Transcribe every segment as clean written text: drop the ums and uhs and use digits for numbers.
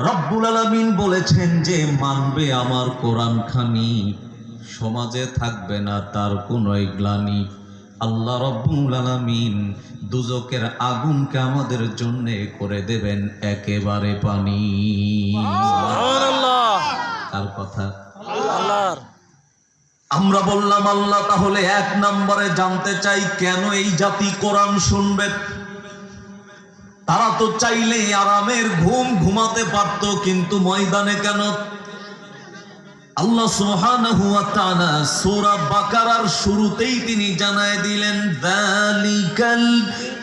রব্বুল আলামিন বলেছেন যে মানবে আমার কোরআন খানি সমাজে থাকবে না তার কোনো গ্লানি। আল্লাহ রব্বুল আলামিন দুজকের আগুনকে আমাদের জন্য করে দেবেন একেবারে পানি। সুবহানাল্লাহ। কার কথা? আল্লাহর। আমরা বললাম আল্লাহ, তাহলে এক নম্বরে জানতে চাই কেন এই জাতি কোরআন শুনবে? তারা তো চাইলে আরামের ঘুম ঘুমাতে পারত, কিন্তু ময়দানে কেন? আল্লাহ সুবহানাহু ওয়া তাআলা সূরা বাকারার শুরুতেই তিনি জানায় দিলেন, যালিকাল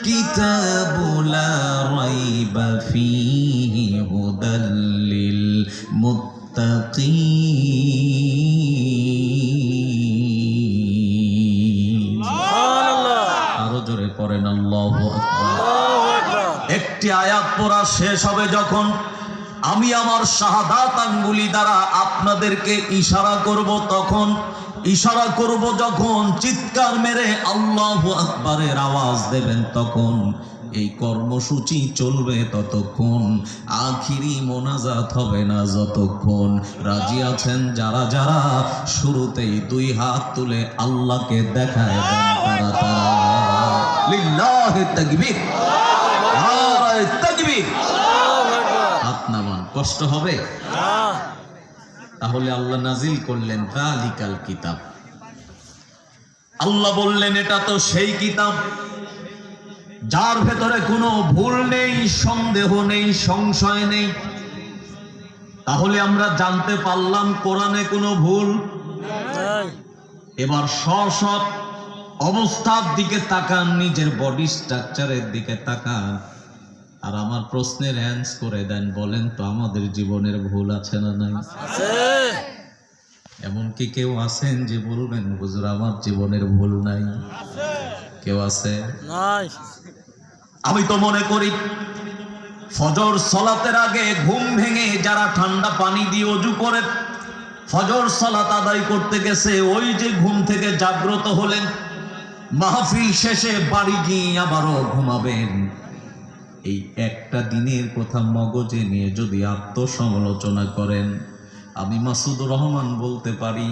কিতাবু লা রাইবা ফীহি হুদাল লিল মুত্তাকিন। সুবহানাল্লাহ। আরো জোরে পড়েন আল্লাহু আকবার। আল্লাহু আকবার। একটি আয়াত পড়া শেষ হবে যখন, আমি আমার শাহাদাত আঙ্গুলি দ্বারা আপনাদেরকে ইশারা করব, তখন ইশারা করব যখন চিৎকার মেরে আল্লাহু আকবারের আওয়াজ দেবেন, তখন এই কর্মসূচি চলবে ততক্ষণ, আখিরি মোনাজাত হবে না যতক্ষণ। রাজি আছেন যারা যারা শুরুতেই দুই হাত তুলে আল্লাহকে দেখায় দেন তারা তারা। লিল্লাহি তাকবীর, নারায়ে তাকবীর। হাত নামান, কষ্ট হবে? তাহলে আল্লাহ নাজিল করলেন যালিকাল কিতাব। আল্লাহ বললেন এটা তো সেই কিতাব যার ভেতরে কোনো ভুল নেই, সন্দেহ নেই, সংশয় নেই। তাহলে আমরা জানতে পারলাম কোরআনে কোনো ভুল নাই। এবার সব অবস্থার দিকে তাকান, নিজের বডি স্ট্রাকচারের দিকে তাকান, আর আমার প্রশ্নের অ্যান্সার করে দেন। বলেন তো আমাদের জীবনের ভুল আছে না নাই? আছে। এমন কি কেউ আছেন যে বলবেন হুজুর আমার জীবনের ভুল নাই? কেউ আছে? নাই। আমি তো মনে করি ফজর সালাতের আগে ঘুম ভেঙে যারা ঠান্ডা পানি দিয়ে ওযু করে ফজর সালাত আদায় করতে গেছে, ওই যে ঘুম থেকে জাগ্রত হলেন, মাহফিল শেষে বাড়ি গিয়ে আবারও ঘুমাবেন, এই একটা দিনের কথা মগজে নিয়ে যদি আত্মসমালোচনা করেন, আমি মাসুদুর রহমান বলতে পারি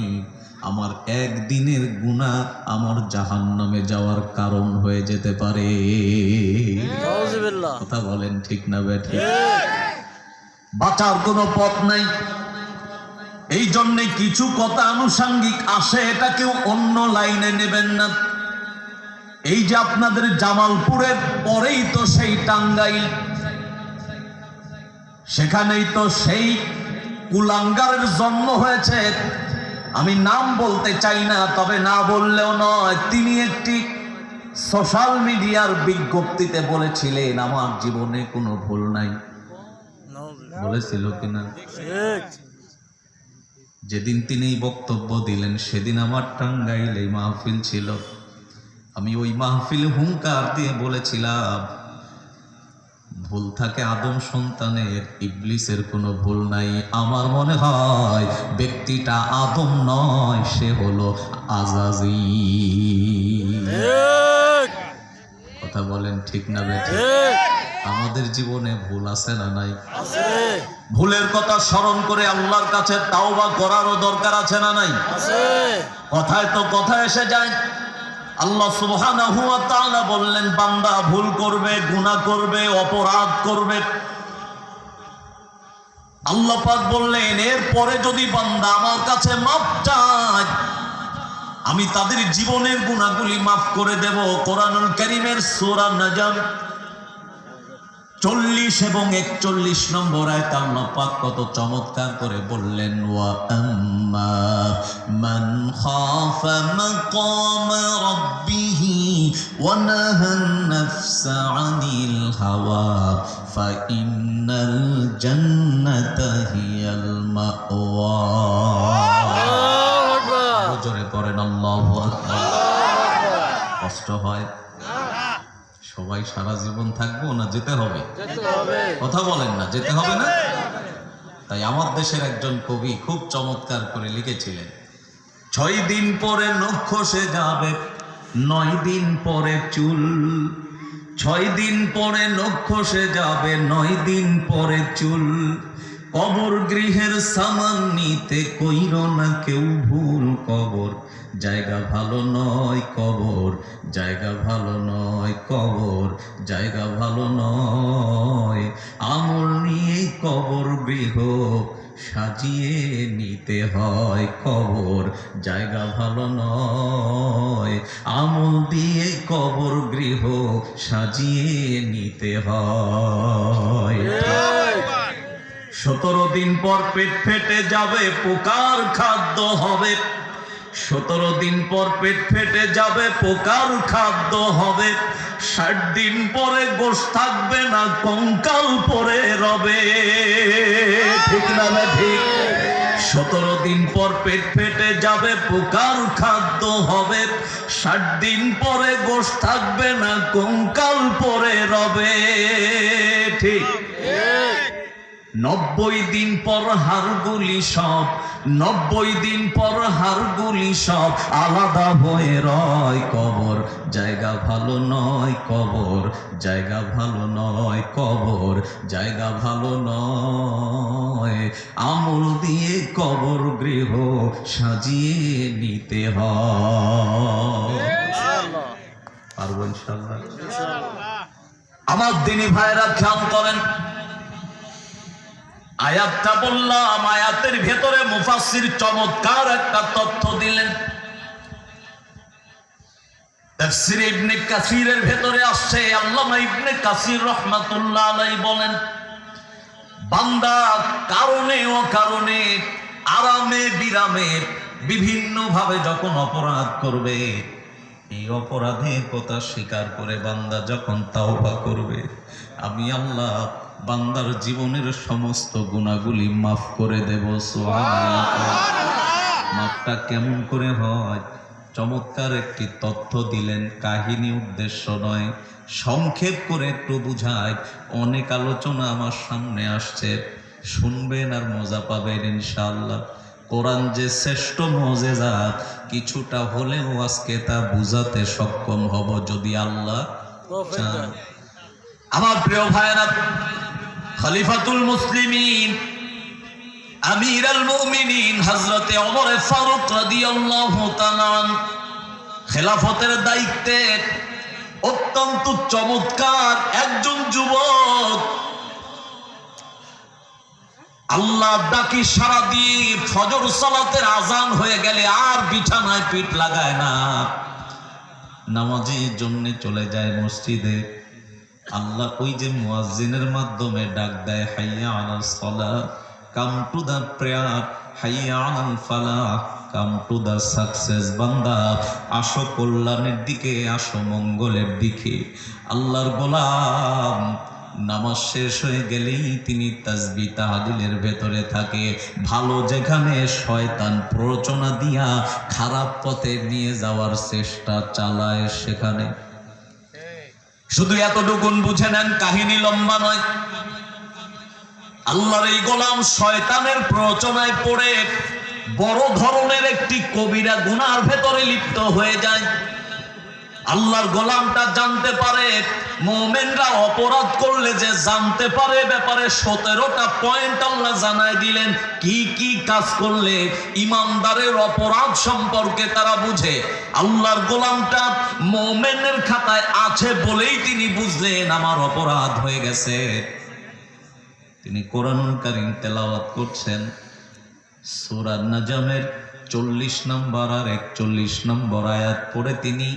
আমার একদিনের গুনাহ আমার জাহান্নামে যাওয়ার কারণ হয়ে যেতে পারে। নাউজুবিল্লাহ। কথা বলেন ঠিক না বেঠিক? ঠিক। বাঁচার কোনো পথ নাই। এই জন্য কিছু কথা আনুষঙ্গিক আসে, এটা কেউ অন্য লাইনে নেবেন না। এই যে আপনাদের জামালপুরের পরেই তো সেই টাঙ্গাইল, সেখানেই তো সেই কুলাঙ্গারের জন্ম হয়েছে। আমি নাম বলতে চাই না, তবে না বললেও নয়, তিনি একটি সোশ্যাল মিডিয়ার বিজ্ঞপ্তিতে বলেছিলেন আমার জীবনে কোনো ভুল নাই। নাউজুবিল্লাহ। বলেছিল কিনা? ঠিক। যেদিন তিনি এই বক্তব্য দিলেন সেদিন আমার টাঙ্গাইলে মাহফিল ছিল। আমি ওই মাহফিল হুঙ্কার দিয়ে বলেছিলাম ভুল থাকে আদম সন্তানের, ইবলিসের কোনো ভুল নাই। আমার মনে হয় ব্যক্তিটা আদম নয়, সে হলো আজাজিল। ঠিক। কথা বলেন ঠিক না বেঠিক? ঠিক। আমাদের জীবনে ভুল আছে না নাই? আছে। ভুলের কথা স্মরণ করে আল্লাহর কাছে তাওবা করারও দরকার আছে না নাই? আছে। কথায় তো কথা এসে যায়। আল্লাহ সুবহানাহু ওয়া তাআলা বললেন বান্দা ভুল করবে, গুনাহ করবে, অপরাধ করবে। আল্লাহ পাক বললেন এরপরে যদি বান্দা আমার কাছে মাফ চায়, আমি তাদের জীবনের গুনাহগুলি মাফ করে দেব। কোরআনুল কারীমের সূরা নাজম 40 এবং 41 নম্বর আয়াতে আল্লাহ পাক কত চমৎকার করে বললেন, ওয়া আম্মা মান খাফা মাকামা রাব্বিহি ওয়া নাহান নাফসা আনিল হাওয়া ফা ইন্নাল জান্নাতা হিয়াল মাওয়া। আল্লাহু আকবার। জোরে পড়েন আল্লাহু আকবার। কষ্ট হয়? সবাই সারা জীবন থাকবো না যেতে হবে? যেতে হবে। কথা বলেন না, যেতে হবে না? তাই আমার দেশের একজন কবি খুব চমৎকার করে লিখেছিলেন, 6 দিন পরে নখ খসে যাবে, 9 দিন পরে চুল। 6 দিন পরে নখ খসে যাবে, 9 দিন পরে চুল। কবর গৃহের সামান নিতে কইর না কেউ ভুল, কবর জায়গা ভালো নয়, কবর জায়গা ভালো নয়, কবর জায়গা ভালো নয়। আমল নিয়ে কবর গৃহ সাজিয়ে নিতে হয়, কবর জায়গা ভালো নয়। আমল দিয়ে কবর গৃহ সাজিয়ে নিতে হয়। 17 দিন পর পেট ফেটে যাবে, পোকার খাদ্য হবে। 17 দিন পর পেট ফেটে যাবে, পোকার খাদ্য হবে। 60 দিন পরে গোশ থাকবে না, কঙ্কাল পরে রবে। ঠিক না ঠিক? 17 দিন পর পেট ফেটে যাবে, পোকার খাদ্য হবে। 60 দিন পরে গোশ থাকবে না, কঙ্কাল পরে রবে। ঠিক। 90 দিন পর হাড়গুলি সব, 90 দিন পর হাড়গুলি সব আলাদা হয়ে রয়। কবর জায়গা ভালো নয়, কবর জায়গা ভালো নয়, কবর জায়গা ভালো নয়। আমল দিয়ে কবর গৃহ সাজিয়ে নিতে হয়। পারবো ইনশাআল্লাহ। আমার দিনী ভাইরা খেয়াল করেন, আয়াতটা বললাম, আয়াতের ভেতরে মুফাসসির চমৎকার একটা তথ্য দিলেন। তাফসীর ইবনে কাসিরের ভেতরে আসছে, আল্লামা ইবনে কাসির রাহমাতুল্লাহ আলাইহি বলেন, বান্দা কারণে অকারণে, আরামে বিরামে, বিভিন্ন ভাবে যখন অপরাধ করবে, এই অপরাধের কথা স্বীকার করে বান্দা যখন তাওবা করবে, আমি আল্লাহ বান্দার জীবনের সমস্ত গুনাহগুলি মাফ করে দেব। সুবহানাল্লাহ। মাফটা কেমন করে হয়? চমৎকার একটি তথ্য দিলেন, কাহিনী উদ্দেশ্য নয়, সংক্ষেপ করে একটু বুঝায়। অনেক আলোচনা আমার সামনে আসছে, শুনবেন আর মজা পাবেন ইনশাআল্লাহ। কোরআন যে শ্রেষ্ঠ মুজিজা, কিছুটা হলেও আজকে তা বুঝাতে সক্ষম হব যদি আল্লাহ চান। আমার প্রিয় ভাইরা, খলিফাতুল মুসলিমিন আমিরুল মুমিনিন হযরতে ওমর ফারুক রাদিয়াল্লাহু তাআলা খেলাফতের দায়িত্বে অত্যন্ত চমৎকার একজন যুবক, আল্লাহ ডাকি সারা দিয়ে ফজর সালাতের আজান হয়ে গেলে আর বিছানায় পিঠ লাগায় না, নামাজের জন্য চলে যায় মসজিদে। আল্লাহ ওই যে মুয়াজ্জিনের মাধ্যমে ডাক দেয়, হাইয়া আলাস সালাহ, কাম টু দা প্রেয়ার, হাইয়া আলাল ফালাহ, কাম টু দা সাকসেস। বান্দা আসো কল্যাণের দিকে, আসো মঙ্গলের দিকে। আল্লাহর গোলাম নামাজ শেষ হয়ে গেলেই তিনি তাসবিহ তাহলিলের ভেতরে থাকে। ভালো যেখানে শয়তান প্ররোচনা দিয়া খারাপ পথে নিয়ে যাওয়ার চেষ্টা চালায় সেখানে। শুধু এতটুকুন বুঝে নেন, কাহিনী লম্বা নয়। আল্লাহর এই গোলাম শয়তানের প্ররোচনায় পড়ে বড় ধরনের একটি কবিরা গুনার ভেতরে লিপ্ত হয়ে যায়। আল্লাহর গোলামটা জানতে পারে, মুমিনরা অপরাধ করলে যে জানতে পারে ব্যাপারে 17টা পয়েন্ট আল্লাহ জানায় দিলেন। কি কি কাজ করলে ইমানদারের অপরাধ সম্পর্কে তারা বুঝে। আল্লাহর গোলামটা মুমিনের খাতায় আছে বলেই তিনি বুঝলেন আমার অপরাধ হয়ে গেছে। তিনি কোরআনুল কারীম তেলাওয়াত করছেন, সূরা নাজমের 40 নম্বর আর 41 নম্বর আয়াত পড়ে তিনি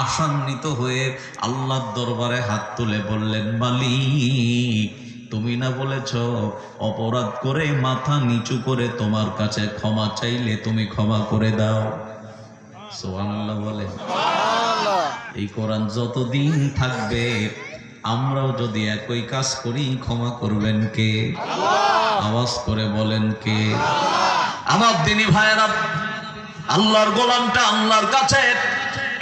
আশান্বিত হয়ে আল্লাহর দরবারে হাত তুলে বললেন, মালিক তুমি না বলেছ অপরাধ করে মাথা নিচু করে তোমার কাছে ক্ষমা চাইলে তুমি ক্ষমা করে দাও। সুবহানাল্লাহ বলে। এই কোরআন যতদিন থাকবে আমরাও যদি একই কাজ করি ক্ষমা করবেন কে? আওয়াজ করে বলেন কে? আমার দিনী ভাইয়েরা, আল্লাহর গোলামটা আল্লাহর কাছে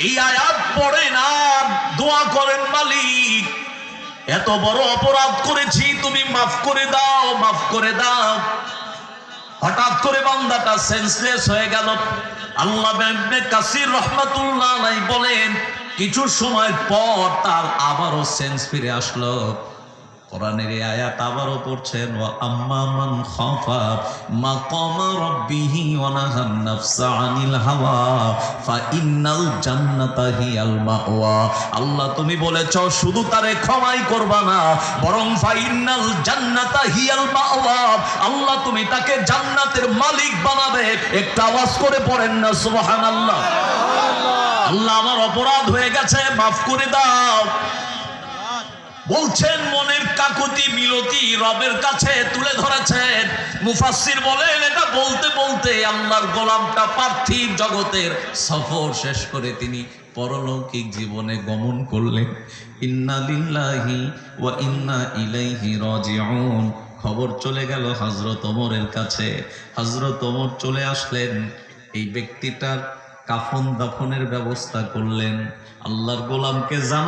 এই আয়াত পড়েন আর দোয়া করেন, মালিক এত বড় অপরাধ করেছি, তুমি মাফ করে দাও, মাফ করে দাও। হঠাৎ করে বান্দাটা সেন্সলেস হয়ে গেল। আল্লাহ ইবনে কাসির রাহমাতুল্লাহ আলাইহি বলেন, কিছু সময় পর তার আবারও সেন্স ফিরে আসলো। কোরআনের এই আয়াত আবারও পড়ছেন, ওয়া আম্মা মান খাফা মাকামা রাব্বিহি ওয়া নাহান নাফসা আনিল হাওয়া ফা ইন্নাল জান্নাতা হিয়াল মাওয়া। আল্লাহ তুমি বলেছ শুধু তারে ক্ষমাই করবা না, বরং ফা ইন্নাল জান্নাতা হিয়াল মাওয়া, আল্লাহ তুমি তাকে জান্নাতের মালিক বানাবে। একটা আওয়াজ করে পড়েন না সুবহানাল্লাহ। আল্লাহ আমার অপরাধ হয়ে গেছে, মাফ করে দাও। বলছেন মনের কাকুতি মিনতি রবের কাছে তুলে ধরেছেন। মুফাসসির বলেন এটা বলতে বলতে আল্লাহর গোলামটা পার্থিব জগতের সফর শেষ করে তিনি পরলৌকিক জীবনে গমন করলেন। ইন্না লিল্লাহি ওয়া ইন্না ইলাইহি রাজিউন। খবর চলে গেল হযরত ওমরের কাছে। হযরত ওমর চলে আসলেন, এই ব্যক্তিটার কাফন দাফনের ব্যবস্থা করলেন। আল্লাহর গোলামকে জানা